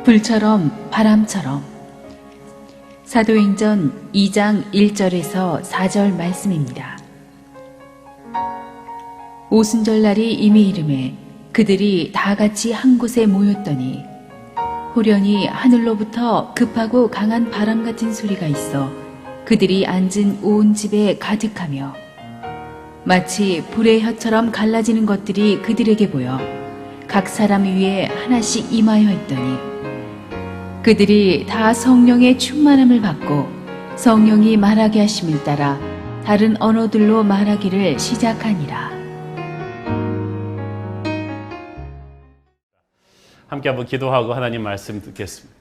불처럼 바람처럼. 사도행전 2장 1절에서 4절 말씀입니다. 오순절날이 이미 이르매 그들이 다 같이 한 곳에 모였더니 호련히 하늘로부터 급하고 강한 바람 같은 소리가 있어 그들이 앉은 온 집에 가득하며 마치 불의 혀처럼 갈라지는 것들이 그들에게 보여 각 사람 위에 하나씩 임하여 있더니 그들이 다 성령의 충만함을 받고 성령이 말하게 하심을 따라 다른 언어들로 말하기를 시작하니라. 함께 한번 기도하고 하나님 말씀 듣겠습니다.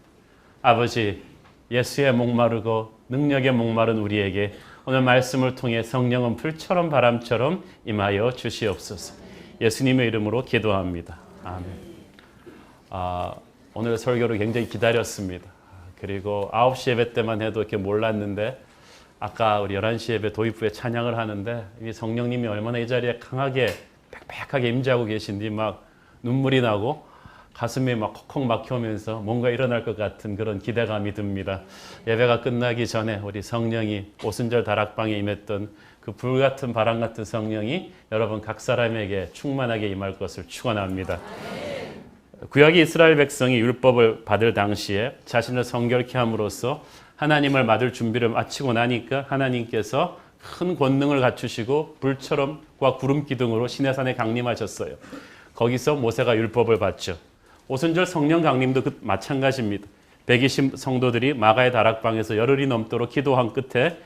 아버지, 예수의 목마르고 능력에 목마른 우리에게 오늘 말씀을 통해 성령은 불처럼 바람처럼 임하여 주시옵소서. 예수님의 이름으로 기도합니다. 아멘. 오늘 설교를 굉장히 기다렸습니다. 그리고 9시 예배 때만 해도 이렇게 몰랐는데 아까 우리 11시 예배 도입 후에 찬양을 하는데 이 성령님이 얼마나 이 자리에 강하게 빽빽하게 임재하고 계신지 막 눈물이 나고 가슴이 막 콕콕 막혀오면서 뭔가 일어날 것 같은 그런 기대감이 듭니다. 예배가 끝나기 전에 우리 성령이 오순절 다락방에 임했던 그 불같은 바람 같은 성령이 여러분 각 사람에게 충만하게 임할 것을 축원합니다. 구약의 이스라엘 백성이 율법을 받을 당시에 자신을 성결케 함으로써 하나님을 맞을 준비를 마치고 나니까 하나님께서 큰 권능을 갖추시고 불처럼과 구름 기둥으로 시내산에 강림하셨어요. 거기서 모세가 율법을 받죠. 오순절 성령 강림도 마찬가지입니다. 120 성도들이 마가의 다락방에서 열흘이 넘도록 기도한 끝에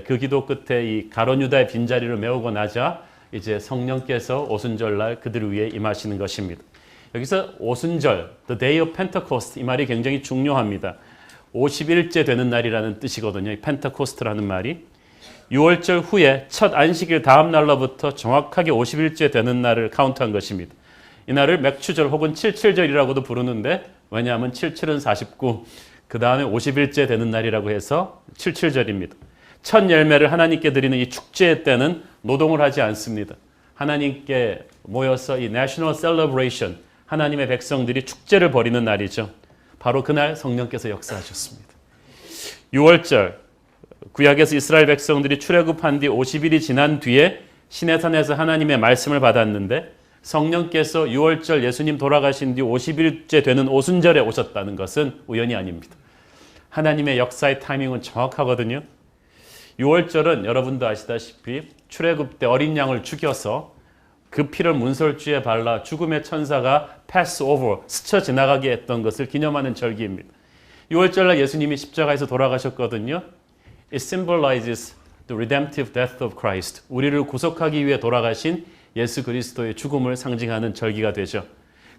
그 기도 끝에 이 가룟 유다의 빈자리를 메우고 나자 이제 성령께서 오순절날 그들 위에 임하시는 것입니다. 여기서 오순절, the day of Pentecost 이 말이 굉장히 중요합니다. 50일째 되는 날이라는 뜻이거든요. 이 펜테코스트라는 말이 6월절 후에 첫 안식일 다음 날로부터 정확하게 50일째 되는 날을 카운트한 것입니다. 이 날을 맥추절 혹은 77절이라고도 부르는데 왜냐하면 77은 49, 그 다음에 50일째 되는 날이라고 해서 77절입니다. 첫 열매를 하나님께 드리는 이 축제의 때는 노동을 하지 않습니다. 하나님께 모여서 이 National Celebration, 하나님의 백성들이 축제를 벌이는 날이죠. 바로 그날 성령께서 역사하셨습니다. 6월절, 구약에서 이스라엘 백성들이 출애굽한 뒤 50일이 지난 뒤에 시내산에서 하나님의 말씀을 받았는데 성령께서 6월절 예수님 돌아가신 뒤 50일째 되는 오순절에 오셨다는 것은 우연이 아닙니다. 하나님의 역사의 타이밍은 정확하거든요. 6월절은 여러분도 아시다시피 출애굽 때 어린 양을 죽여서 그 피를 문설주에 발라 죽음의 천사가 pass over, 스쳐 지나가게 했던 것을 기념하는 절기입니다. 6월절날 예수님이 십자가에서 돌아가셨거든요. It symbolizes the redemptive death of Christ. 우리를 구속하기 위해 돌아가신 예수 그리스도의 죽음을 상징하는 절기가 되죠.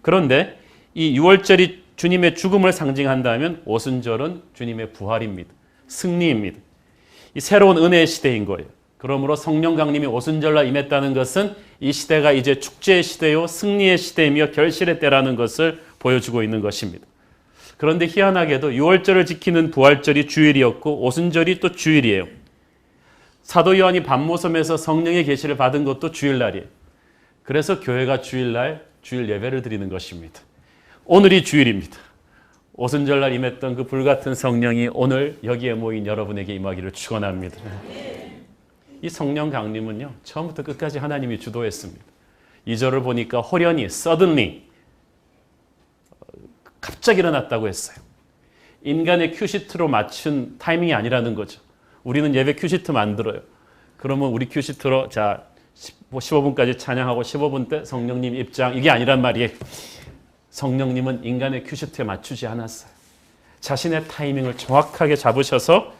그런데 이 6월절이 주님의 죽음을 상징한다면 오순절은 주님의 부활입니다. 승리입니다. 이 새로운 은혜의 시대인 거예요. 그러므로 성령 강림이 오순절날 임했다는 것은 이 시대가 이제 축제의 시대요 승리의 시대이며 결실의 때라는 것을 보여주고 있는 것입니다. 그런데 희한하게도 6월절을 지키는 부활절이 주일이었고 오순절이 또 주일이에요. 사도 요한이 밤모섬에서 성령의 계시를 받은 것도 주일날이에요. 그래서 교회가 주일날 주일 예배를 드리는 것입니다. 오늘이 주일입니다. 오순절날 임했던 그 불같은 성령이 오늘 여기에 모인 여러분에게 임하기를 축원합니다. 이 성령 강림은요, 처음부터 끝까지 하나님이 주도했습니다. 2절을 보니까 호련히, suddenly, 갑자기 일어났다고 했어요. 인간의 큐시트로 맞춘 타이밍이 아니라는 거죠. 우리는 예배 큐시트 만들어요. 그러면 우리 큐시트로 자 15분까지 찬양하고 15분 때 성령님 입장, 이게 아니란 말이에요. 성령님은 인간의 큐시트에 맞추지 않았어요. 자신의 타이밍을 정확하게 잡으셔서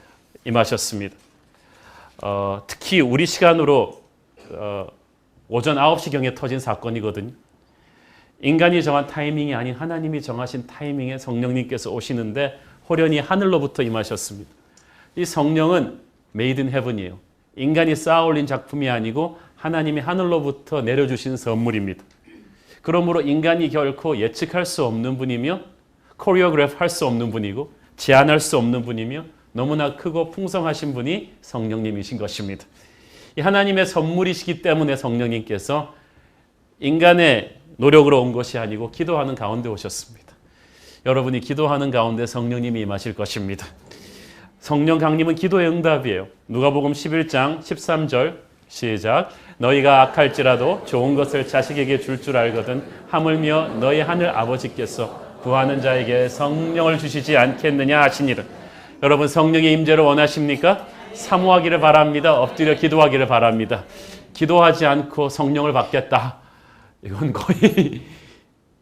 임하셨습니다. 특히 우리 시간으로 오전 9시경에 터진 사건이거든요. 인간이 정한 타이밍이 아닌 하나님이 정하신 타이밍에 성령님께서 오시는데 호련히 하늘로부터 임하셨습니다. 이 성령은 메이드 인 헤븐이에요. 인간이 쌓아올린 작품이 아니고 하나님이 하늘로부터 내려주신 선물입니다. 그러므로 인간이 결코 예측할 수 없는 분이며 코리오그래프 할 수 없는 분이고 제한할 수 없는 분이며 너무나 크고 풍성하신 분이 성령님이신 것입니다. 이 하나님의 선물이시기 때문에 성령님께서 인간의 노력으로 온 것이 아니고 기도하는 가운데 오셨습니다. 여러분이 기도하는 가운데 성령님이 임하실 것입니다. 성령 강림은 기도의 응답이에요. 누가복음 11장 13절 시작. 너희가 악할지라도 좋은 것을 자식에게 줄 줄 알거든 하물며 너희 하늘 아버지께서 구하는 자에게 성령을 주시지 않겠느냐 하시니라. 여러분 성령의 임재를 원하십니까? 사모하기를 바랍니다. 엎드려 기도하기를 바랍니다. 기도하지 않고 성령을 받겠다. 이건 거의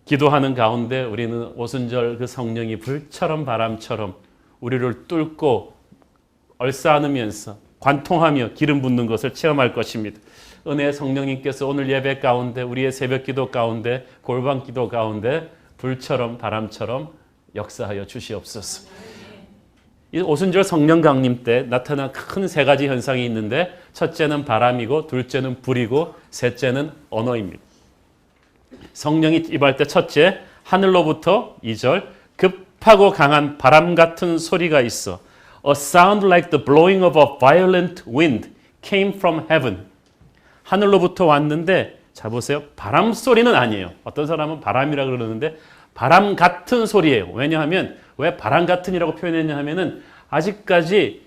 기도하는 가운데 우리는 오순절 그 성령이 불처럼 바람처럼 우리를 뚫고 얼싸안으면서 관통하며 기름 붓는 것을 체험할 것입니다. 은혜의 성령님께서 오늘 예배 가운데 우리의 새벽 기도 가운데 골방 기도 가운데 불처럼 바람처럼 역사하여 주시옵소서. 이 오순절 성령 강림 때 나타난 큰 세 가지 현상이 있는데 첫째는 바람이고 둘째는 불이고 셋째는 언어입니다. 성령이 임할 때 첫째 하늘로부터 2절 급하고 강한 바람 같은 소리가 있어 A sound like the blowing of a violent wind came from heaven. 하늘로부터 왔는데 자 보세요. 바람 소리는 아니에요. 어떤 사람은 바람이라 그러는데 바람 같은 소리예요. 왜냐하면 왜 바람 같은이라고 표현했냐 하면은 아직까지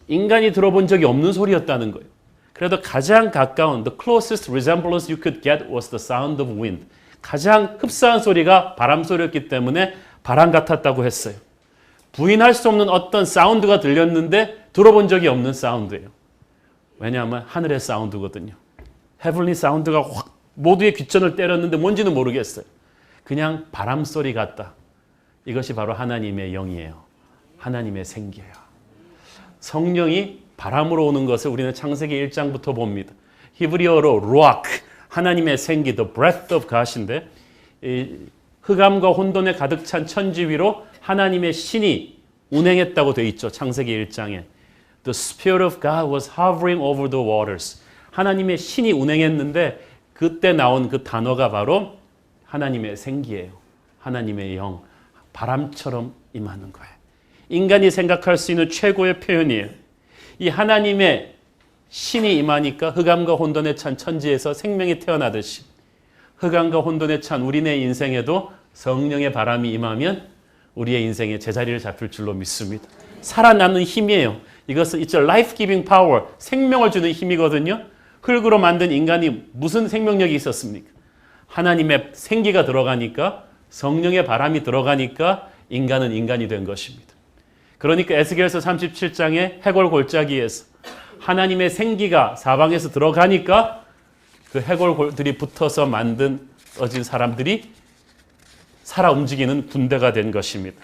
인간이 들어본 적이 없는 소리였다는 거예요. 그래도 가장 가까운 the closest resemblance you could get was the sound of wind. 가장 흡사한 소리가 바람 소리였기 때문에 바람 같았다고 했어요. 부인할 수 없는 어떤 사운드가 들렸는데 들어본 적이 없는 사운드예요. 왜냐하면 하늘의 사운드거든요. 헤블리 사운드가 확 모두의 귀천을 때렸는데 뭔지는 모르겠어요. 그냥 바람 소리 같다. 이것이 바로 하나님의 영이에요. 하나님의 생기예요. 성령이 바람으로 오는 것을 우리는 창세기 1장부터 봅니다. 히브리어로 루아크, 하나님의 생기, the breath of God인데 흑암과 혼돈에 가득 찬 천지 위로 하나님의 신이 운행했다고 되어 있죠. 창세기 1장에. The Spirit of God was hovering over the waters. 하나님의 신이 운행했는데 그때 나온 그 단어가 바로 하나님의 생기예요. 하나님의 영, 바람처럼 임하는 거예요. 인간이 생각할 수 있는 최고의 표현이에요. 이 하나님의 신이 임하니까 흑암과 혼돈에 찬 천지에서 생명이 태어나듯이 흑암과 혼돈에 찬 우리네 인생에도 성령의 바람이 임하면 우리의 인생에 제자리를 잡힐 줄로 믿습니다. 살아남는 힘이에요. 이것은 It's a life-giving power, 생명을 주는 힘이거든요. 흙으로 만든 인간이 무슨 생명력이 있었습니까? 하나님의 생기가 들어가니까 성령의 바람이 들어가니까 인간은 인간이 된 것입니다. 그러니까 에스겔서 37장의 해골 골짜기에서 하나님의 생기가 사방에서 들어가니까 그 해골들이 붙어서 만들어진 사람들이 살아 움직이는 군대가 된 것입니다.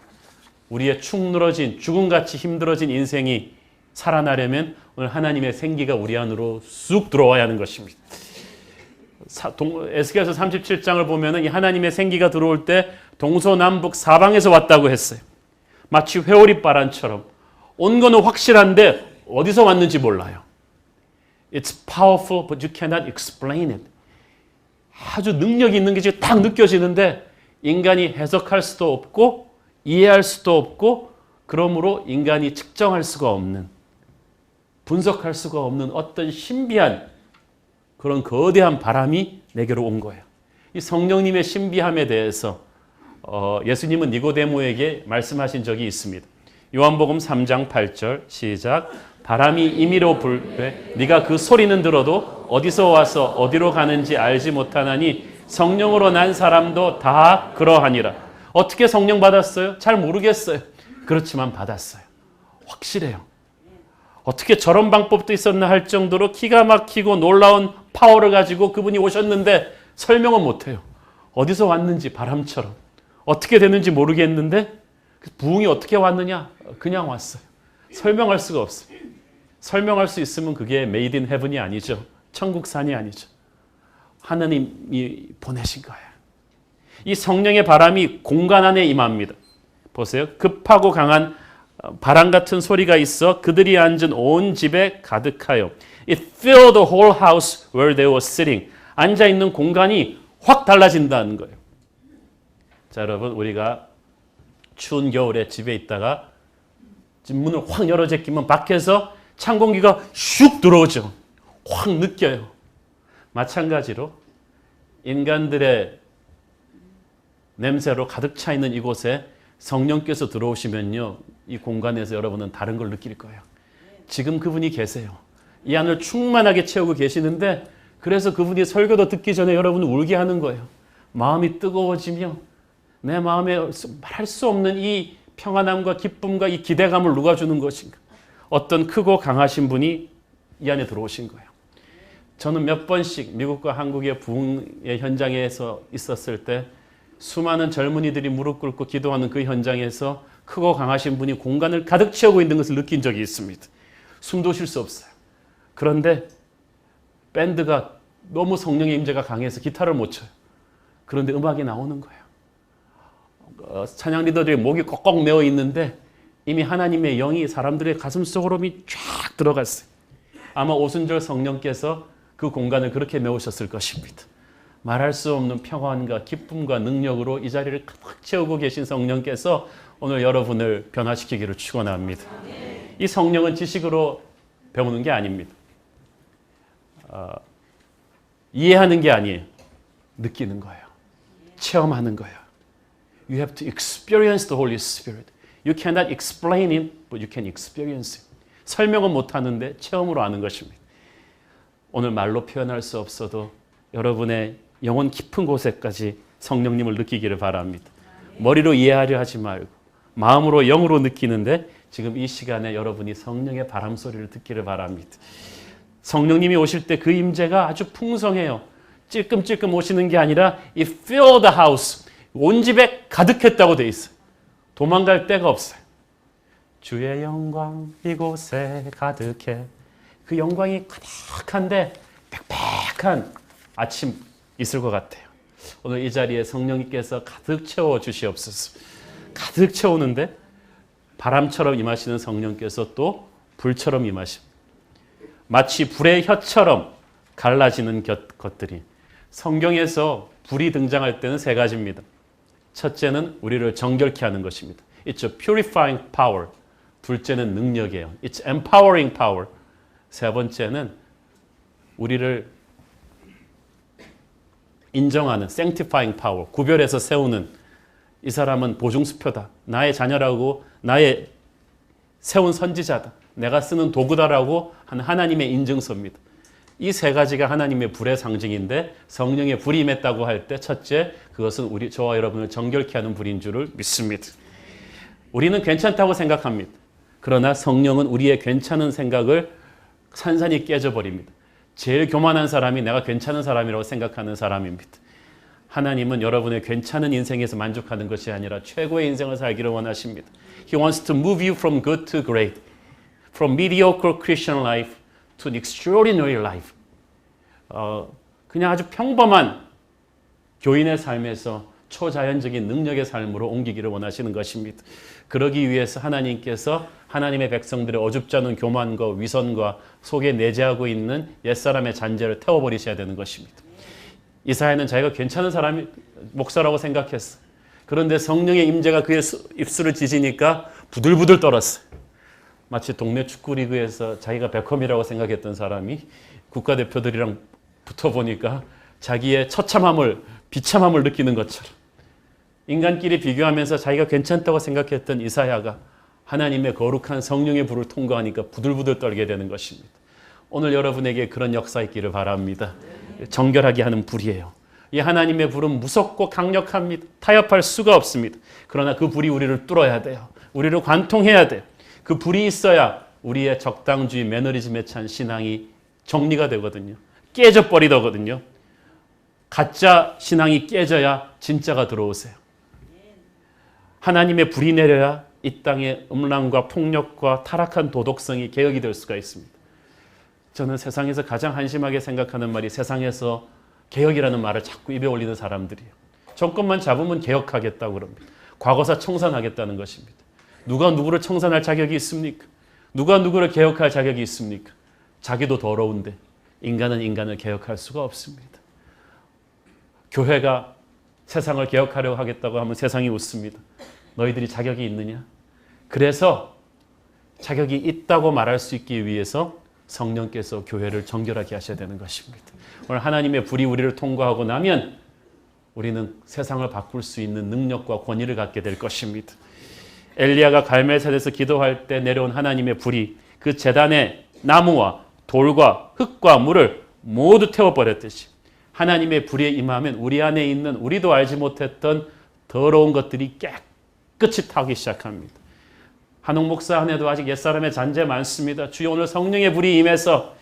우리의 축 늘어진 죽음같이 힘들어진 인생이 살아나려면 오늘 하나님의 생기가 우리 안으로 쑥 들어와야 하는 것입니다. 에스겔서 37장을 보면 이 하나님의 생기가 들어올 때 동서남북 사방에서 왔다고 했어요. 마치 회오리바람처럼 온 거는 확실한데 어디서 왔는지 몰라요. It's powerful, but you cannot explain it. 아주 능력이 있는 게 지금 딱 느껴지는데 인간이 해석할 수도 없고 이해할 수도 없고 그러므로 인간이 측정할 수가 없는 분석할 수가 없는 어떤 신비한 그런 거대한 바람이 내게로 온 거예요. 이 성령님의 신비함에 대해서 예수님은 니고데모에게 말씀하신 적이 있습니다. 요한복음 3장 8절 시작. 바람이 임의로 불되 네가 그 소리는 들어도 어디서 와서 어디로 가는지 알지 못하나니 성령으로 난 사람도 다 그러하니라. 어떻게 성령 받았어요? 잘 모르겠어요. 그렇지만 받았어요. 확실해요. 어떻게 저런 방법도 있었나 할 정도로 기가 막히고 놀라운 파워를 가지고 그분이 오셨는데 설명은 못해요. 어디서 왔는지 바람처럼 어떻게 되는지 모르겠는데 부흥이 어떻게 왔느냐? 그냥 왔어요. 설명할 수가 없어요. 설명할 수 있으면 그게 메이드 인 헤븐이 아니죠. 천국산이 아니죠. 하나님이 보내신 거예요. 이 성령의 바람이 공간 안에 임합니다. 보세요. 급하고 강한 바람 같은 소리가 있어 그들이 앉은 온 집에 가득하여 It filled the whole house where they were sitting. 앉아있는 공간이 확 달라진다는 거예요. 자, 여러분 우리가 추운 겨울에 집에 있다가 집 문을 확 열어 제끼면 밖에서 찬 공기가 슉 들어오죠. 확 느껴요. 마찬가지로 인간들의 냄새로 가득 차 있는 이곳에 성령께서 들어오시면요, 이 공간에서 여러분은 다른 걸 느낄 거예요. 지금 그분이 계세요. 이 안을 충만하게 채우고 계시는데, 그래서 그분이 설교도 듣기 전에 여러분을 울게 하는 거예요. 마음이 뜨거워지며 내 마음에 말할 수 없는 이 평안함과 기쁨과 이 기대감을 누가 주는 것인가? 어떤 크고 강하신 분이 이 안에 들어오신 거예요. 저는 몇 번씩 미국과 한국의 부흥의 현장에서 있었을 때 수많은 젊은이들이 무릎 꿇고 기도하는 그 현장에서 크고 강하신 분이 공간을 가득 채우고 있는 것을 느낀 적이 있습니다. 숨도 쉴 수 없어요. 그런데 밴드가 너무 성령의 임재가 강해서 기타를 못 쳐요. 그런데 음악이 나오는 거예요. 찬양 리더들이 목이 꺽꺽 메어 있는데 이미 하나님의 영이 사람들의 가슴 속으로 쫙 들어갔어요. 아마 오순절 성령께서 그 공간을 그렇게 메우셨을 것입니다. 말할 수 없는 평안과 기쁨과 능력으로 이 자리를 가득 채우고 계신 성령께서 오늘 여러분을 변화시키기를 축원합니다. 이 성령은 지식으로 배우는 게 아닙니다. 이해하는 게 아니에요. 느끼는 거예요. 체험하는 거예요. You have to experience the Holy Spirit. You cannot explain it, but you can experience it. 설명은 못하는데 체험으로 아는 것입니다. 오늘 말로 표현할 수 없어도 여러분의 영혼 깊은 곳에까지 성령님을 느끼기를 바랍니다. 머리로 이해하려 하지 말고 마음으로 영으로 느끼는데 지금 이 시간에 여러분이 성령의 바람 소리를 듣기를 바랍니다. 성령님이 오실 때 그 임재가 아주 풍성해요. 찔끔찔끔 오시는 게 아니라 It filled the house. 온 집에 가득했다고 돼 있어요. 도망갈 데가 없어요. 주의 영광 이곳에 가득해. 그 영광이 가득한데 빽빽한 아침 있을 것 같아요. 오늘 이 자리에 성령님께서 가득 채워 주시옵소서. 가득 채우는데 바람처럼 임하시는 성령께서 또 불처럼 임하십니다. 마치 불의 혀처럼 갈라지는 것들이 성경에서 불이 등장할 때는 세 가지입니다. 첫째는 우리를 정결케 하는 것입니다. It's a purifying power. 둘째는 능력이에요. It's empowering power. 세 번째는 우리를 인정하는 sanctifying power. 구별해서 세우는 이 사람은 보증수표다. 나의 자녀라고 나의 세운 선지자다. 내가 쓰는 도구다라고 하는 하나님의 인증서입니다. 이 세 가지가 하나님의 불의 상징인데 성령의 불이 임했다고 할 때 첫째, 그것은 저와 여러분을 정결케 하는 불인 줄을 믿습니다. 우리는 괜찮다고 생각합니다. 그러나 성령은 우리의 괜찮은 생각을 산산이 깨져버립니다. 제일 교만한 사람이 내가 괜찮은 사람이라고 생각하는 사람입니다. 하나님은 여러분의 괜찮은 인생에서 만족하는 것이 아니라 최고의 인생을 살기를 원하십니다. He wants to move you from good to great, from mediocre Christian life to an extraordinary life. 그냥 아주 평범한 교인의 삶에서 초자연적인 능력의 삶으로 옮기기를 원하시는 것입니다. 그러기 위해서 하나님께서 하나님의 백성들의 어줍지 않은 교만과 위선과 속에 내재하고 있는 옛사람의 잔재를 태워버리셔야 되는 것입니다. 이사야는 자기가 괜찮은 사람이 목사라고 생각했어. 그런데 성령의 임재가 그의 입술을 지지니까 부들부들 떨었어요. 마치 동네 축구리그에서 자기가 베컴이라고 생각했던 사람이 국가대표들이랑 붙어보니까 자기의 처참함을, 비참함을 느끼는 것처럼 인간끼리 비교하면서 자기가 괜찮다고 생각했던 이사야가 하나님의 거룩한 성령의 불을 통과하니까 부들부들 떨게 되는 것입니다. 오늘 여러분에게 그런 역사 있기를 바랍니다. 정결하게 하는 불이에요. 이 하나님의 불은 무섭고 강력합니다. 타협할 수가 없습니다. 그러나 그 불이 우리를 뚫어야 돼요. 우리를 관통해야 돼요. 그 불이 있어야 우리의 적당주의 매너리즘에 찬 신앙이 정리가 되거든요. 깨져버리더거든요. 가짜 신앙이 깨져야 진짜가 들어오세요. 하나님의 불이 내려야 이 땅의 음란과 폭력과 타락한 도덕성이 개혁이 될 수가 있습니다. 저는 세상에서 가장 한심하게 생각하는 말이 세상에서 개혁이라는 말을 자꾸 입에 올리는 사람들이에요. 정권만 잡으면 개혁하겠다고 그럽니다. 과거사 청산하겠다는 것입니다. 누가 누구를 청산할 자격이 있습니까? 누가 누구를 개혁할 자격이 있습니까? 자기도 더러운데 인간은 인간을 개혁할 수가 없습니다. 교회가 세상을 개혁하려고 하겠다고 하면 세상이 웃습니다. 너희들이 자격이 있느냐? 그래서 자격이 있다고 말할 수 있기 위해서 성령께서 교회를 정결하게 하셔야 되는 것입니다. 오늘 하나님의 불이 우리를 통과하고 나면 우리는 세상을 바꿀 수 있는 능력과 권위를 갖게 될 것입니다. 엘리야가 갈멜산에서 기도할 때 내려온 하나님의 불이 그 제단의 나무와 돌과 흙과 물을 모두 태워버렸듯이 하나님의 불에 임하면 우리 안에 있는 우리도 알지 못했던 더러운 것들이 깨끗이 타기 시작합니다. 한옥 목사 안에도 아직 옛사람의 잔재 많습니다. 주여 오늘 성령의 불이 임해서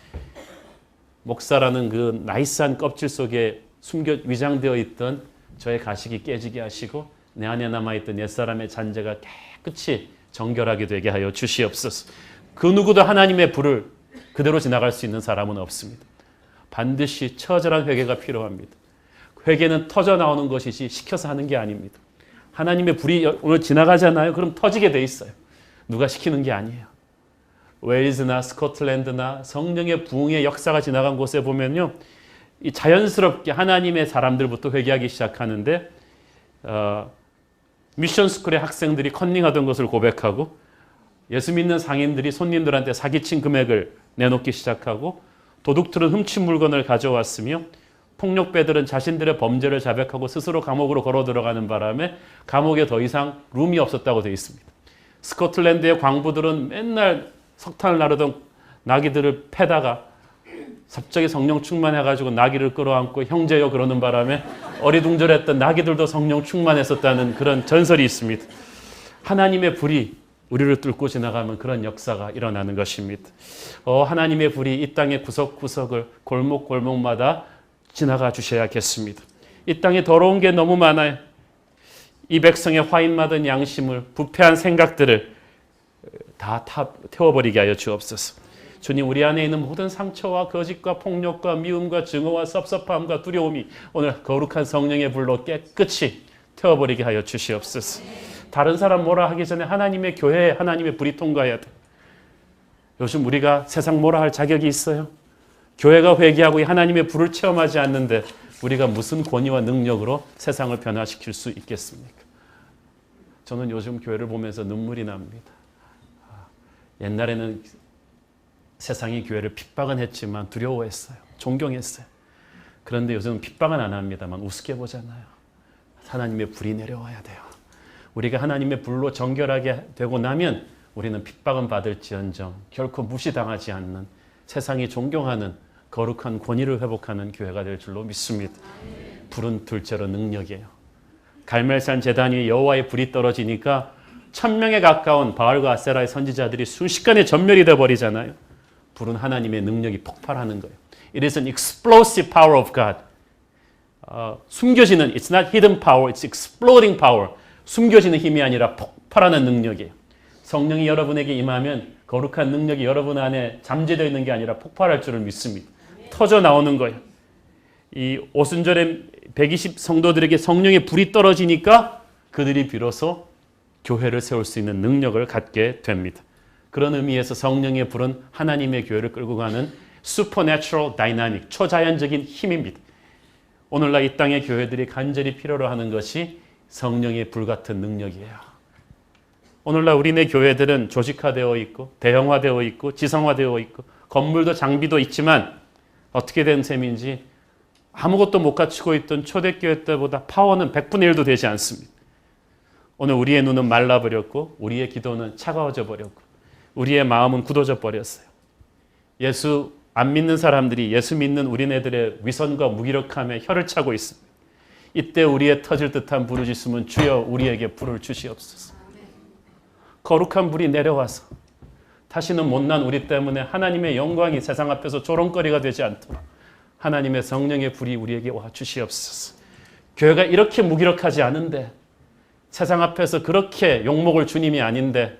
목사라는 그 나이스한 껍질 속에 숨겨 위장되어 있던 저의 가식이 깨지게 하시고 내 안에 남아있던 옛사람의 잔재가 깨끗이 정결하게 되게 하여 주시옵소서. 그 누구도 하나님의 불을 그대로 지나갈 수 있는 사람은 없습니다. 반드시 처절한 회개가 필요합니다. 회개는 터져 나오는 것이지 시켜서 하는 게 아닙니다. 하나님의 불이 오늘 지나가잖아요. 그럼 터지게 돼 있어요. 누가 시키는 게 아니에요. 웨일즈나 스코틀랜드나 성령의 부흥의 역사가 지나간 곳에 보면요, 이 자연스럽게 하나님의 사람들부터 회개하기 시작하는데 미션 스쿨의 학생들이 컨닝하던 것을 고백하고 예수 믿는 상인들이 손님들한테 사기친 금액을 내놓기 시작하고 도둑들은 훔친 물건을 가져왔으며 폭력배들은 자신들의 범죄를 자백하고 스스로 감옥으로 걸어 들어가는 바람에 감옥에 더 이상 룸이 없었다고 되어 있습니다. 스코틀랜드의 광부들은 맨날 석탄을 나르던 나귀들을 패다가 갑자기 성령 충만해가지고 나귀를 끌어안고 형제여 그러는 바람에 어리둥절했던 나귀들도 성령 충만했었다는 그런 전설이 있습니다. 하나님의 불이 우리를 뚫고 지나가면 그런 역사가 일어나는 것입니다. 하나님의 불이 이 땅의 구석구석을 골목골목마다 지나가 주셔야겠습니다. 이 땅에 더러운 게 너무 많아요. 이 백성의 화인 맞은 양심을, 부패한 생각들을 다 태워버리게 하여 주옵소서. 주님, 우리 안에 있는 모든 상처와 거짓과 폭력과 미움과 증오와 섭섭함과 두려움이 오늘 거룩한 성령의 불로 깨끗이 태워버리게 하여 주시옵소서. 다른 사람 뭐라 하기 전에 하나님의 교회에 하나님의 불이 통과해야 돼. 요즘 우리가 세상 뭐라 할 자격이 있어요? 교회가 회개하고 하나님의 불을 체험하지 않는데 우리가 무슨 권위와 능력으로 세상을 변화시킬 수 있겠습니까? 저는 요즘 교회를 보면서 눈물이 납니다. 옛날에는 세상이 교회를 핍박은 했지만 두려워했어요. 존경했어요. 그런데 요즘은 핍박은 안 합니다만 우습게 보잖아요. 하나님의 불이 내려와야 돼요. 우리가 하나님의 불로 정결하게 되고 나면 우리는 핍박은 받을지언정 결코 무시당하지 않는, 세상이 존경하는 거룩한 권위를 회복하는 교회가 될 줄로 믿습니다. 불은 둘째로 능력이에요. 갈멜산 제단 위에 여호와의 불이 떨어지니까 1000명에 가까운 바알과 아세라의 선지자들이 순식간에 전멸이 되어버리잖아요. 불은 하나님의 능력이 폭발하는 거예요. It is an explosive power of God. 숨겨지는, it's not hidden power, it's exploding power. 숨겨지는 힘이 아니라 폭발하는 능력이에요. 성령이 여러분에게 임하면 거룩한 능력이 여러분 안에 잠재되어 있는 게 아니라 폭발할 줄을 믿습니다. 터져 나오는 거예요. 이 오순절에 120 성도들에게 성령의 불이 떨어지니까 그들이 비로소 교회를 세울 수 있는 능력을 갖게 됩니다. 그런 의미에서 성령의 불은 하나님의 교회를 끌고 가는 supernatural dynamic, 초자연적인 힘입니다. 오늘날 이 땅의 교회들이 간절히 필요로 하는 것이 성령의 불 같은 능력이에요. 오늘날 우리네 교회들은 조직화되어 있고 대형화되어 있고 지성화되어 있고 건물도 장비도 있지만 어떻게 된 셈인지 아무것도 못 갖추고 있던 초대교회 때보다 파워는 100분의 1도 되지 않습니다. 오늘 우리의 눈은 말라버렸고 우리의 기도는 차가워져 버렸고 우리의 마음은 굳어져 버렸어요. 예수 안 믿는 사람들이 예수 믿는 우리네들의 위선과 무기력함에 혀를 차고 있습니다. 이때 우리의 터질 듯한 부르짖음은 주여 우리에게 불을 주시옵소서. 거룩한 불이 내려와서 다시는 못난 우리 때문에 하나님의 영광이 세상 앞에서 조롱거리가 되지 않도록 하나님의 성령의 불이 우리에게 와 주시옵소서. 교회가 이렇게 무기력하지 않은데, 세상 앞에서 그렇게 욕먹을 주님이 아닌데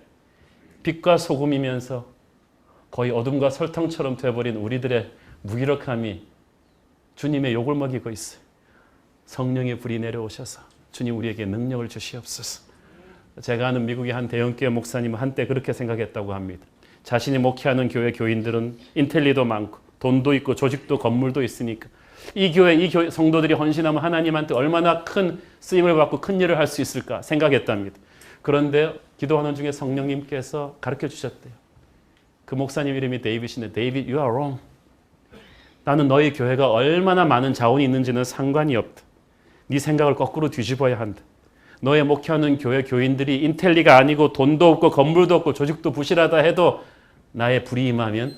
빛과 소금이면서 거의 어둠과 설탕처럼 되어버린 우리들의 무기력함이 주님의 욕을 먹이고 있어요. 성령의 불이 내려오셔서 주님 우리에게 능력을 주시옵소서. 제가 아는 미국의 한 대형교회 목사님은 한때 그렇게 생각했다고 합니다. 자신이 목회하는 교회 교인들은 인텔리도 많고 돈도 있고 조직도 건물도 있으니까 이 교회 성도들이 헌신하면 하나님한테 얼마나 큰 쓰임을 받고 큰 일을 할 수 있을까 생각했답니다. 그런데 기도하는 중에 성령님께서 가르쳐 주셨대요. 그 목사님 이름이 데이빗인데, 데이빗, you are wrong. 나는 너희 교회가 얼마나 많은 자원이 있는지는 상관이 없다. 네 생각을 거꾸로 뒤집어야 한다. 너의 목회하는 교회 교인들이 인텔리가 아니고 돈도 없고 건물도 없고 조직도 부실하다 해도 나의 불이 임하면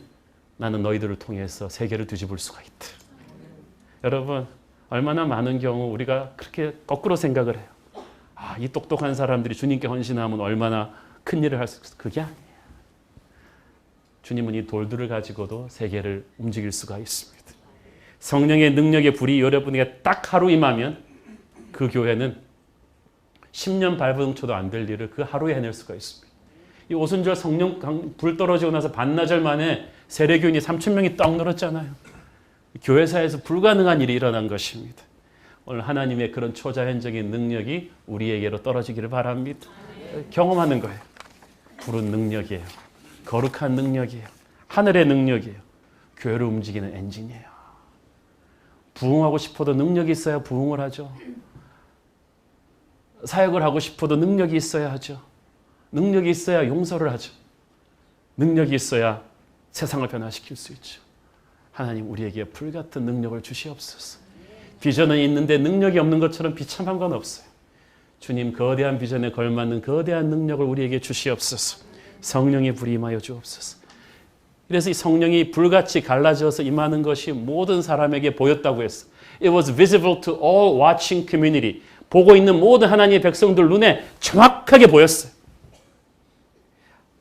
나는 너희들을 통해서 세계를 뒤집을 수가 있다. 여러분, 얼마나 많은 경우 우리가 그렇게 거꾸로 생각을 해요. 아, 이 똑똑한 사람들이 주님께 헌신하면 얼마나 큰 일을 할 수 있어. 그게 아니에요. 주님은 이 돌들을 가지고도 세계를 움직일 수가 있습니다. 성령의 능력의 불이 여러분에게 딱 하루 임하면 그 교회는 10년 발버둥쳐도 안 될 일을 그 하루에 해낼 수가 있습니다. 이 오순절 성령 불 떨어지고 나서 반나절 만에 세례교인이 3,000명이 떡 늘었잖아요. 교회사에서 불가능한 일이 일어난 것입니다. 오늘 하나님의 그런 초자연적인 능력이 우리에게로 떨어지기를 바랍니다. 경험하는 거예요. 불은 능력이에요. 거룩한 능력이에요. 하늘의 능력이에요. 교회를 움직이는 엔진이에요. 부흥하고 싶어도 능력이 있어야 부흥을 하죠. 사역을 하고 싶어도 능력이 있어야 하죠. 능력이 있어야 용서를 하죠. 능력이 있어야 세상을 변화시킬 수 있죠. 하나님 우리에게 불같은 능력을 주시옵소서. 비전은 있는데 능력이 없는 것처럼 비참한 건 없어요. 주님 거대한 비전에 걸맞는 거대한 능력을 우리에게 주시옵소서. 성령의 불이 임하여 주옵소서. 그래서 이 성령이 불같이 갈라져서 임하는 것이 모든 사람에게 보였다고 했어. It was visible to all watching community. 보고 있는 모든 하나님의 백성들 눈에 정확하게 보였어요.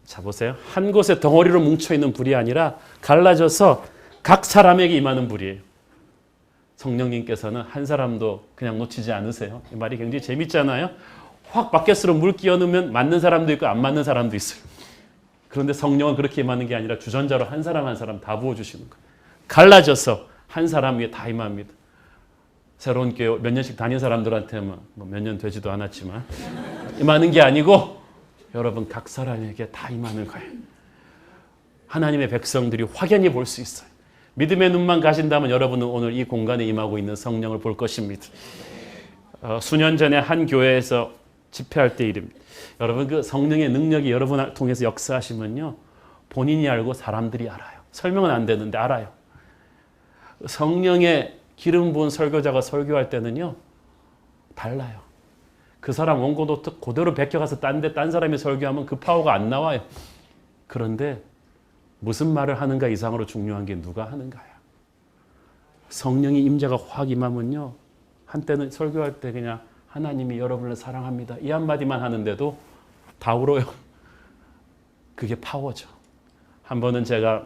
자 보세요. 한 곳에 덩어리로 뭉쳐있는 불이 아니라 갈라져서 각 사람에게 임하는 불이에요. 성령님께서는 한 사람도 그냥 놓치지 않으세요. 이 말이 굉장히 재밌잖아요. 확 바켓으로 물 끼워 넣으면 맞는 사람도 있고 안 맞는 사람도 있어요. 그런데 성령은 그렇게 임하는 게 아니라 주전자로 한 사람 한 사람 다 부어주시는 거예요. 갈라져서 한 사람 위에 다 임합니다. 새로운 교회 몇 년씩 다닌 사람들한테는 몇 년 되지도 않았지만 임하는 게 아니고 여러분 각 사람에게 다 임하는 거예요. 하나님의 백성들이 확연히 볼 수 있어요. 믿음의 눈만 가진다면 여러분은 오늘 이 공간에 임하고 있는 성령을 볼 것입니다. 수년 전에 한 교회에서 집회할 때 일입니다. 여러분 그 성령의 능력이 여러분을 통해서 역사하시면요. 본인이 알고 사람들이 알아요. 설명은 안 되는데 알아요. 성령의 기름 부은 설교자가 설교할 때는요. 달라요. 그 사람 원고도 그대로 베껴가서 딴 사람이 설교하면 그 파워가 안 나와요. 그런데 무슨 말을 하는가 이상으로 중요한 게 누가 하는가요. 성령의 임재가 확 임하면요. 한때는 설교할 때 그냥 하나님이 여러분을 사랑합니다. 이 한마디만 하는데도 다 울어요. 그게 파워죠. 한 번은 제가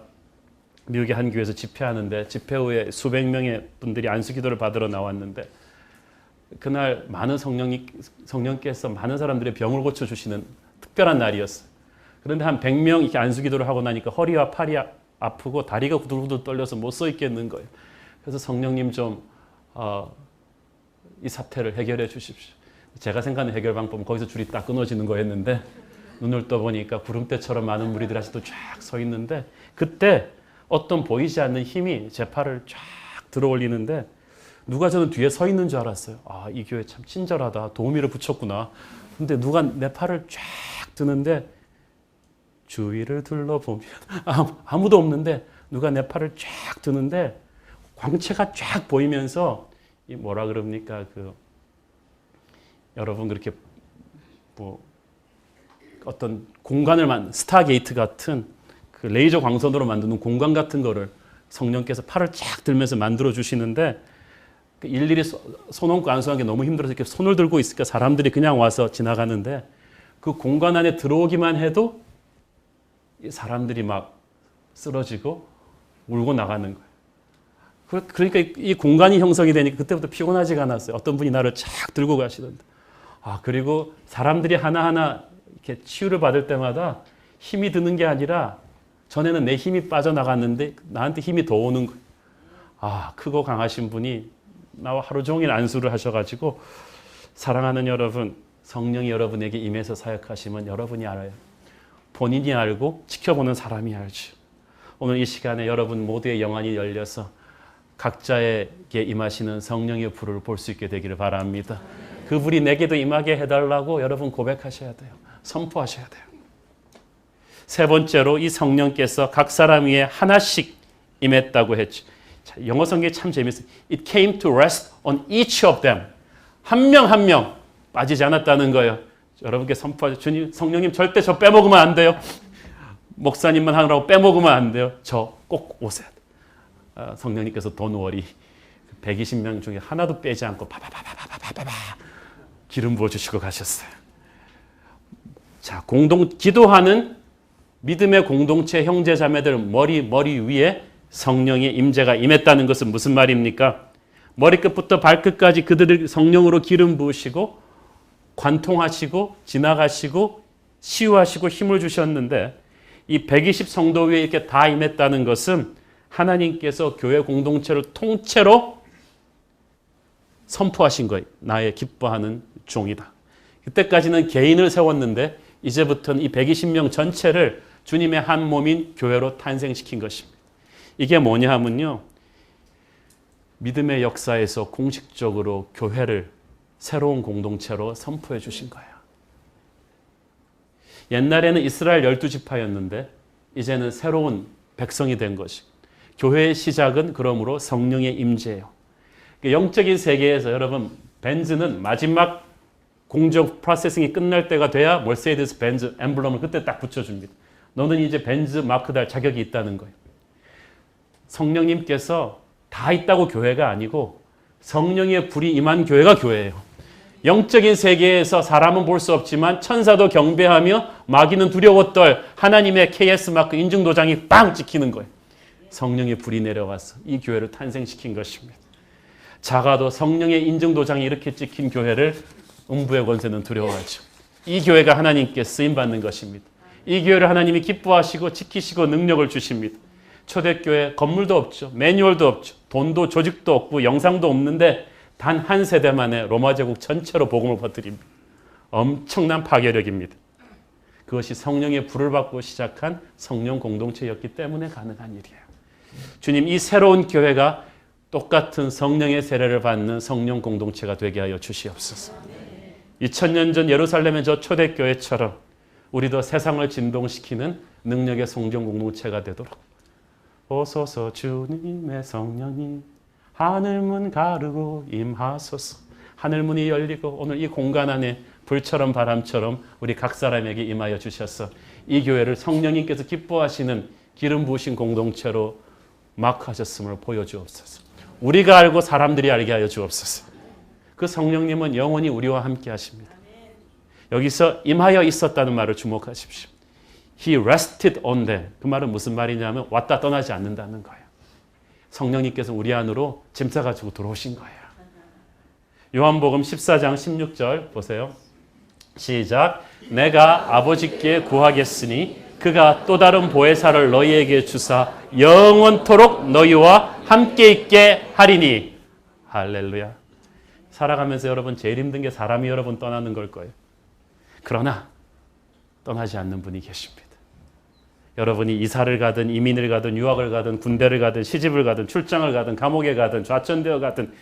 미국의 한 교회에서 집회하는데 집회 후에 수백 명의 분들이 안수기도를 받으러 나왔는데 그날 많은 성령께서 많은 사람들의 병을 고쳐주시는 특별한 날이었어요. 그런데 한 100명 이렇게 안수기도를 하고 나니까 허리와 팔이 아프고 다리가 후들후들 떨려서 못 서 있겠는 거예요. 그래서 성령님 좀 이 사태를 해결해 주십시오. 제가 생각하는 해결 방법은 거기서 줄이 딱 끊어지는 거였는데 눈을 떠보니까 구름대처럼 많은 무리들이 아직도 쫙 서 있는데 그때 어떤 보이지 않는 힘이 제 팔을 쫙 들어 올리는데 누가 저는 뒤에 서 있는 줄 알았어요. 아, 이 교회 참 친절하다. 도우미를 붙였구나. 근데 누가 내 팔을 쫙 드는데 주위를 둘러보면 아무도 없는데 누가 내 팔을 쫙 드는데 광채가 쫙 보이면서 이 뭐라 그럽니까? 여러분 그렇게 뭐 어떤 공간을 스타게이트 같은 그 레이저 광선으로 만드는 공간 같은 거를 성령께서 팔을 쫙 들면서 만들어 주시는데 일일이 손 얹고 안수하는 게 너무 힘들어서 이렇게 손을 들고 있으니까 사람들이 그냥 와서 지나가는데 그 공간 안에 들어오기만 해도 사람들이 막 쓰러지고 울고 나가는 거예요. 그러니까 이 공간이 형성이 되니까 그때부터 피곤하지가 않았어요. 어떤 분이 나를 쫙 들고 가시던데. 그리고 사람들이 하나하나 이렇게 치유를 받을 때마다 힘이 드는 게 아니라 전에는 내 힘이 빠져나갔는데 나한테 힘이 더 오는 거예요. 크고 강하신 분이 나와 하루 종일 안수를 하셔가지고 사랑하는 여러분, 성령이 여러분에게 임해서 사역하시면 여러분이 알아요. 본인이 알고 지켜보는 사람이 알죠. 오늘 이 시간에 여러분 모두의 영안이 열려서 각자에게 임하시는 성령의 불을 볼 수 있게 되기를 바랍니다. 그 불이 내게도 임하게 해달라고 여러분 고백하셔야 돼요. 선포하셔야 돼요. 세 번째로 이 성령께서 각 사람 위에 하나씩 임했다고 했죠. 자, 영어 성경이 참 재밌어요. It came to rest on each of them. 한 명 한 명 빠지지 않았다는 거예요. 여러분께 선포하죠. 주님, 성령님 절대 저 빼먹으면 안 돼요. 목사님만 하느라고 빼먹으면 안 돼요. 저 꼭 오세요. 성령님께서 돈 워리 120명 중에 하나도 빼지 않고 바바바바바바바바 기름 부어주시고 가셨어요. 자, 기도하는 믿음의 공동체 형제 자매들 머리 위에 성령의 임재가 임했다는 것은 무슨 말입니까? 머리끝부터 발끝까지 그들을 성령으로 기름 부으시고 관통하시고 지나가시고 치유하시고 힘을 주셨는데 이 120 성도 위에 이렇게 다 임했다는 것은 하나님께서 교회 공동체를 통째로 선포하신 거예요. 나의 기뻐하는 종이다. 그때까지는 개인을 세웠는데 이제부터는 이 120명 전체를 주님의 한 몸인 교회로 탄생시킨 것입니다. 이게 뭐냐 하면요. 믿음의 역사에서 공식적으로 교회를 새로운 공동체로 선포해 주신 거예요. 옛날에는 이스라엘 12지파였는데 이제는 새로운 백성이 된 것이. 교회의 시작은 그러므로 성령의 임재예요. 영적인 세계에서 여러분 벤즈는 마지막 공정 프로세싱이 끝날 때가 돼야 머세디스 벤즈 엠블럼을 그때 딱 붙여줍니다. 너는 이제 벤즈 마크 달 자격이 있다는 거예요. 성령님께서 다 있다고 교회가 아니고 성령의 불이 임한 교회가 교회예요. 영적인 세계에서 사람은 볼 수 없지만 천사도 경배하며 마귀는 두려워 떨 하나님의 KS 마크 인증도장이 빵 찍히는 거예요. 성령의 불이 내려와서 이 교회를 탄생시킨 것입니다. 작아도 성령의 인증도장이 이렇게 찍힌 교회를 음부의 권세는 두려워하죠. 이 교회가 하나님께 쓰임받는 것입니다. 이 교회를 하나님이 기뻐하시고 지키시고 능력을 주십니다. 초대교회 건물도 없죠. 매뉴얼도 없죠. 돈도 조직도 없고 영상도 없는데 단 한 세대 만에 로마 제국 전체로 복음을 퍼뜨립니다. 엄청난 파괴력입니다. 그것이 성령의 불을 받고 시작한 성령 공동체였기 때문에 가능한 일이에요. 주님, 이 새로운 교회가 똑같은 성령의 세례를 받는 성령 공동체가 되게 하여 주시옵소서. 2000년 전 예루살렘의 저 초대교회처럼 우리도 세상을 진동시키는 능력의 성령 공동체가 되도록 오소서 주님의 성령이 하늘문 가르고 임하소서. 하늘문이 열리고 오늘 이 공간 안에 불처럼 바람처럼 우리 각 사람에게 임하여 주셔서 이 교회를 성령님께서 기뻐하시는 기름 부으신 공동체로 마크하셨음을 보여주옵소서. 우리가 알고 사람들이 알게 하여 주옵소서. 그 성령님은 영원히 우리와 함께 하십니다. 여기서 임하여 있었다는 말을 주목하십시오. He rested on them. 그 말은 무슨 말이냐면 왔다 떠나지 않는다는 거예요. 성령님께서 우리 안으로 짐 싸가지고 들어오신 거예요. 요한복음 14장 16절 보세요. 시작. 내가 아버지께 구하겠으니 그가 또 다른 보혜사를 너희에게 주사 영원토록 너희와 함께 있게 하리니. 할렐루야. 살아가면서 여러분 제일 힘든 게 사람이 여러분 떠나는 걸 거예요. 그러나 떠나지 않는 분이 계십니다. 여러분이 이사를 가든 이민을 가든 유학을 가든 군대를 가든 시집을 가든 출장을 가든 감옥에 가든 좌천되어 가든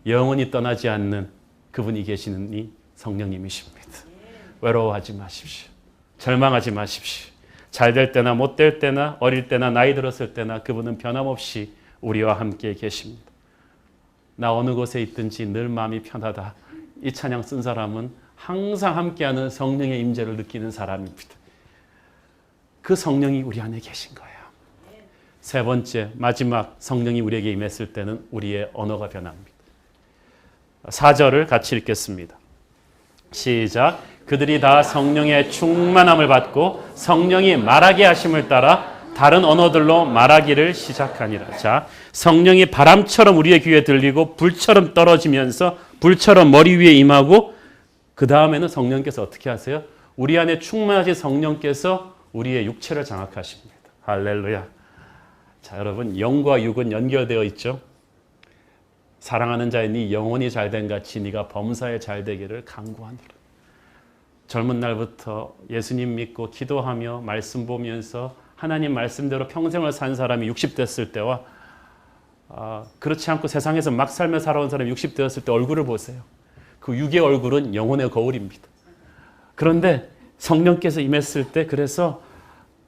영원히 떠나지 않는 그분이 계시는 이 성령님이십니다. 외로워하지 마십시오. 절망하지 마십시오. 잘 될 때나 못 될 때나 어릴 때나 나이 들었을 때나 그분은 변함없이 우리와 함께 계십니다. 나 어느 곳에 있든지 늘 마음이 편하다. 이 찬양 쓴 사람은 항상 함께하는 성령의 임재를 느끼는 사람입니다. 그 성령이 우리 안에 계신 거예요. 세 번째, 마지막 성령이 우리에게 임했을 때는 우리의 언어가 변합니다. 4절을 같이 읽겠습니다. 시작. 그들이 다 성령의 충만함을 받고 성령이 말하게 하심을 따라 다른 언어들로 말하기를 시작하니라. 자, 성령이 바람처럼 우리의 귀에 들리고 불처럼 떨어지면서 불처럼 머리 위에 임하고 그 다음에는 성령께서 어떻게 하세요? 우리 안에 충만하신 성령께서 우리의 육체를 장악하십니다. 할렐루야. 자, 여러분 영과 육은 연결되어 있죠. 사랑하는 자의 네 영혼이 잘된 같이 네가 범사에 잘되기를 간구하노라. 젊은 날부터 예수님 믿고 기도하며 말씀 보면서 하나님 말씀대로 평생을 산 사람이 60 됐을 때와 그렇지 않고 세상에서 막 살며 살아온 사람이 60 되었을 때 얼굴을 보세요. 그 육의 얼굴은 영혼의 거울입니다. 그런데 성령께서 임했을 때 그래서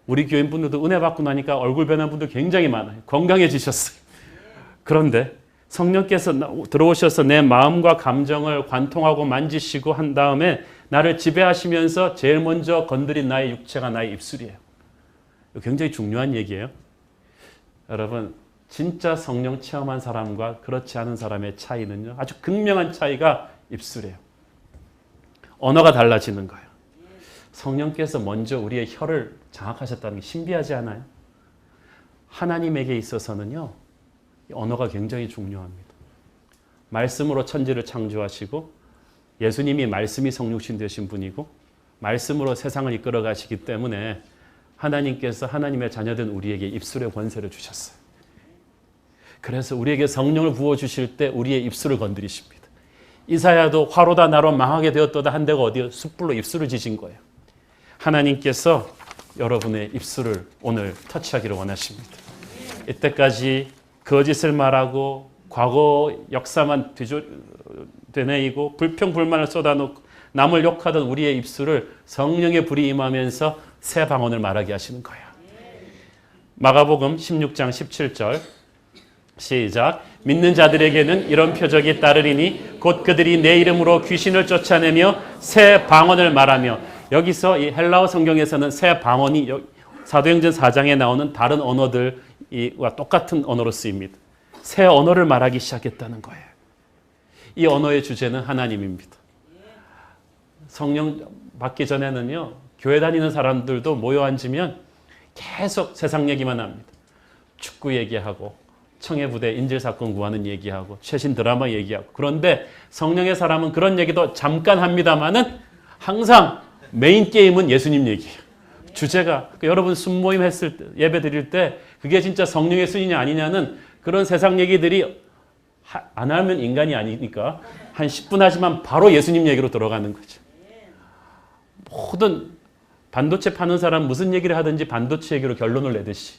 우리 교인분들도 은혜 받고 나니까 얼굴 변한 분들 굉장히 많아요. 건강해지셨어요. 그런데 성령께서 들어오셔서 내 마음과 감정을 관통하고 만지시고 한 다음에 나를 지배하시면서 제일 먼저 건드린 나의 육체가 나의 입술이에요. 굉장히 중요한 얘기예요. 여러분, 진짜 성령 체험한 사람과 그렇지 않은 사람의 차이는요, 아주 극명한 차이가 입술이에요. 언어가 달라지는 거예요. 성령께서 먼저 우리의 혀를 장악하셨다는 게 신비하지 않아요? 하나님에게 있어서는요, 언어가 굉장히 중요합니다. 말씀으로 천지를 창조하시고 예수님이 말씀이 성육신 되신 분이고 말씀으로 세상을 이끌어 가시기 때문에 하나님께서 하나님의 자녀된 우리에게 입술의 권세를 주셨어요. 그래서 우리에게 성령을 부어주실 때 우리의 입술을 건드리십니다. 이사야도 화로다 나로 망하게 되었도다 한 데가 어디요? 숯불로 입술을 지신 거예요. 하나님께서 여러분의 입술을 오늘 터치하기를 원하십니다. 이때까지 거짓을 말하고 과거 역사만 되뇌이고 불평불만을 쏟아놓고 남을 욕하던 우리의 입술을 성령의 불이 임하면서 새 방언을 말하게 하시는 거예요. 마가복음 16장 17절 시작. 믿는 자들에게는 이런 표적이 따르리니 곧 그들이 내 이름으로 귀신을 쫓아내며 새 방언을 말하며, 여기서 이 헬라어 성경에서는 새 방언이 사도행전 4장에 나오는 다른 언어들과 똑같은 언어로 쓰입니다. 새 언어를 말하기 시작했다는 거예요. 이 언어의 주제는 하나님입니다. 성령 받기 전에는요, 교회 다니는 사람들도 모여 앉으면 계속 세상 얘기만 합니다. 축구 얘기하고 청해부대 인질사건 구하는 얘기하고 최신 드라마 얘기하고. 그런데 성령의 사람은 그런 얘기도 잠깐 합니다마는 항상 메인 게임은 예수님 얘기예요. 주제가 여러분 순모임 했을 때, 예배 드릴 때 그게 진짜 성령의 순이냐 아니냐는 그런 세상 얘기들이 안 하면 인간이 아니니까 한 10분 하지만 바로 예수님 얘기로 들어가는 거죠. 모든 반도체 파는 사람 무슨 얘기를 하든지 반도체 얘기로 결론을 내듯이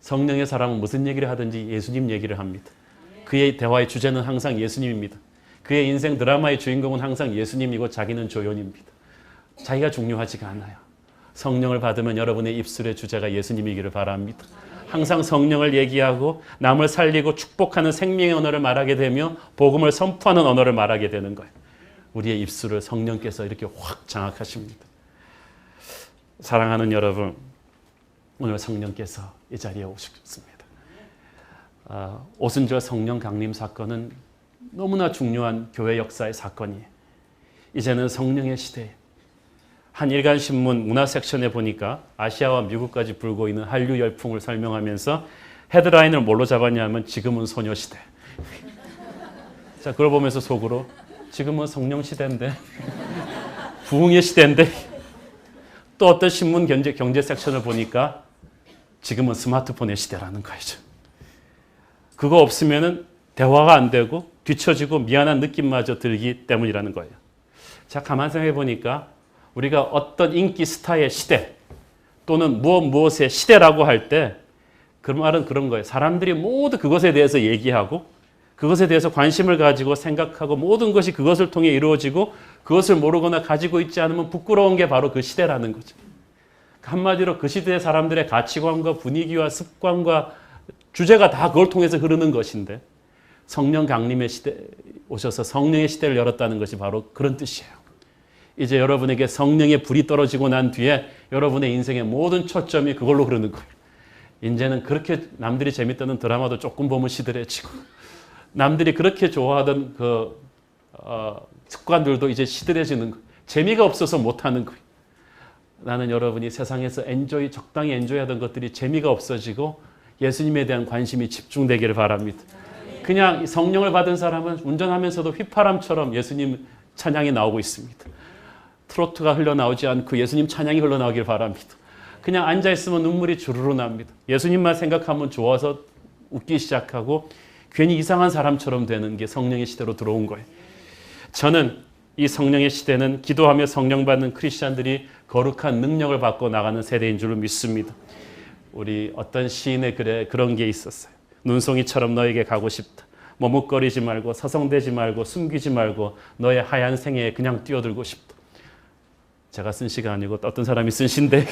성령의 사람은 무슨 얘기를 하든지 예수님 얘기를 합니다. 그의 대화의 주제는 항상 예수님입니다. 그의 인생 드라마의 주인공은 항상 예수님이고 자기는 조연입니다. 자기가 중요하지가 않아요. 성령을 받으면 여러분의 입술의 주제가 예수님이기를 바랍니다. 항상 성령을 얘기하고 남을 살리고 축복하는 생명의 언어를 말하게 되며 복음을 선포하는 언어를 말하게 되는 거예요. 우리의 입술을 성령께서 이렇게 확 장악하십니다. 사랑하는 여러분, 오늘 성령께서 이 자리에 오셨습니다. 오순절 성령 강림 사건은 너무나 중요한 교회 역사의 사건이에요. 이제는 성령의 시대에 한 일간신문 문화 섹션에 보니까 아시아와 미국까지 불고 있는 한류 열풍을 설명하면서 헤드라인을 뭘로 잡았냐면 지금은 소녀시대. 자, 그걸 보면서 속으로 지금은 성령 시대인데 부흥의 시대인데, 또 어떤 신문 경제 섹션을 보니까 지금은 스마트폰의 시대라는 거죠. 그거 없으면은 대화가 안 되고 뒤처지고 미안한 느낌마저 들기 때문이라는 거예요. 자, 가만 생각해 보니까 우리가 어떤 인기 스타의 시대 또는 무엇의 시대라고 할 때 그 말은 그런 거예요. 사람들이 모두 그것에 대해서 얘기하고 그것에 대해서 관심을 가지고 생각하고 모든 것이 그것을 통해 이루어지고 그것을 모르거나 가지고 있지 않으면 부끄러운 게 바로 그 시대라는 거죠. 한마디로 그 시대의 사람들의 가치관과 분위기와 습관과 주제가 다 그걸 통해서 흐르는 것인데, 성령 강림의 시대 오셔서 성령의 시대를 열었다는 것이 바로 그런 뜻이에요. 이제 여러분에게 성령의 불이 떨어지고 난 뒤에 여러분의 인생의 모든 초점이 그걸로 흐르는 거예요. 이제는 그렇게 남들이 재밌다는 드라마도 조금 보면 시들해지고, 남들이 그렇게 좋아하던 습관들도 이제 시들해지는 거예요. 재미가 없어서 못하는 거예요. 나는 여러분이 세상에서 적당히 엔조이하던 것들이 재미가 없어지고 예수님에 대한 관심이 집중되기를 바랍니다. 그냥 성령을 받은 사람은 운전하면서도 휘파람처럼 예수님 찬양이 나오고 있습니다. 트로트가 흘러나오지 않고 예수님 찬양이 흘러나오길 바랍니다. 그냥 앉아있으면 눈물이 주르르 납니다. 예수님만 생각하면 좋아서 웃기 시작하고 괜히 이상한 사람처럼 되는 게 성령의 시대로 들어온 거예요. 저는 이 성령의 시대는 기도하며 성령 받는 크리스찬들이 거룩한 능력을 받고 나가는 세대인 줄로 믿습니다. 우리 어떤 시인의 글에 그런 게 있었어요. 눈송이처럼 너에게 가고 싶다. 머뭇거리지 말고 서성대지 말고 숨기지 말고 너의 하얀 생애에 그냥 뛰어들고 싶다. 제가 쓴 시가 아니고 어떤 사람이 쓴 시인데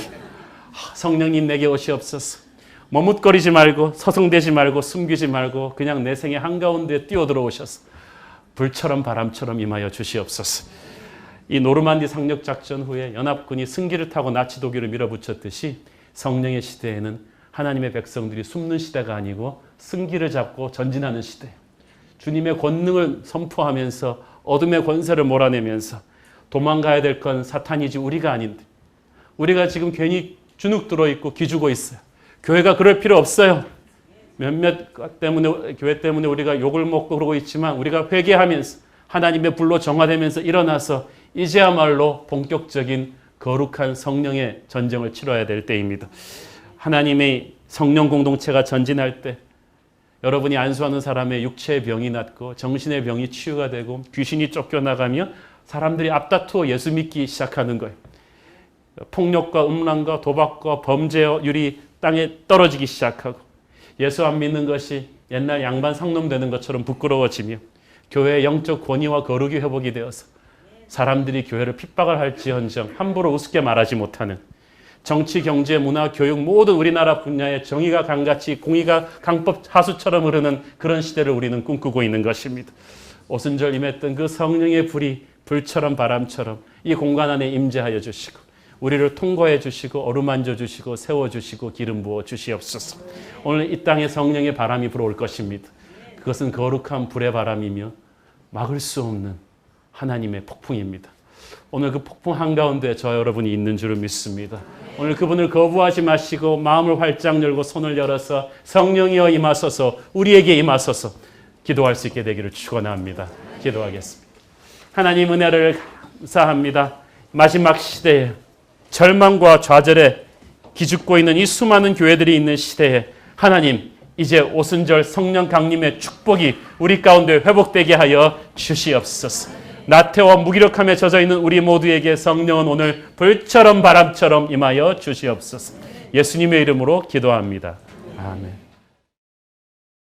성령님 내게 오시옵소서. 머뭇거리지 말고 서성대지 말고 숨기지 말고 그냥 내 생의 한가운데 뛰어들어오셔서 불처럼 바람처럼 임하여 주시옵소서. 이 노르만디 상륙작전 후에 연합군이 승기를 타고 나치 독일을 밀어붙였듯이 성령의 시대에는 하나님의 백성들이 숨는 시대가 아니고 승기를 잡고 전진하는 시대, 주님의 권능을 선포하면서 어둠의 권세를 몰아내면서 도망가야 될 건 사탄이지 우리가 아닌데, 우리가 지금 괜히 주눅 들어있고 기죽어 있어요. 교회가 그럴 필요 없어요. 몇몇 때문에, 교회 때문에 우리가 욕을 먹고 그러고 있지만 우리가 회개하면서 하나님의 불로 정화되면서 일어나서 이제야말로 본격적인 거룩한 성령의 전쟁을 치러야 될 때입니다. 하나님의 성령 공동체가 전진할 때 여러분이 안수하는 사람의 육체의 병이 낫고 정신의 병이 치유가 되고 귀신이 쫓겨나가며 사람들이 앞다투어 예수 믿기 시작하는 거예요. 폭력과 음란과 도박과 범죄율이 땅에 떨어지기 시작하고 예수 안 믿는 것이 옛날 양반 상놈 되는 것처럼 부끄러워지며 교회의 영적 권위와 거룩이 회복이 되어서 사람들이 교회를 핍박을 할지언정 함부로 우습게 말하지 못하는, 정치, 경제, 문화, 교육 모든 우리나라 분야에 정의가 강같이 공의가 강법 하수처럼 흐르는 그런 시대를 우리는 꿈꾸고 있는 것입니다. 오순절 임했던 그 성령의 불이 불처럼 바람처럼 이 공간 안에 임재하여 주시고 우리를 통과해 주시고 어루만져 주시고 세워주시고 기름 부어 주시옵소서. 오늘 이 땅에 성령의 바람이 불어올 것입니다. 그것은 거룩한 불의 바람이며 막을 수 없는 하나님의 폭풍입니다. 오늘 그 폭풍 한가운데 저 여러분이 있는 줄을 믿습니다. 오늘 그분을 거부하지 마시고 마음을 활짝 열고 손을 열어서 성령이여 임하소서, 우리에게 임하소서 기도할 수 있게 되기를 축원합니다. 기도하겠습니다. 하나님 은혜를 감사합니다. 마지막 시대에 절망과 좌절에 기죽고 있는 이 수많은 교회들이 있는 시대에 하나님 이제 오순절 성령 강림의 축복이 우리 가운데 회복되게 하여 주시옵소서. 나태와 무기력함에 젖어있는 우리 모두에게 성령은 오늘 불처럼 바람처럼 임하여 주시옵소서. 예수님의 이름으로 기도합니다. 아멘.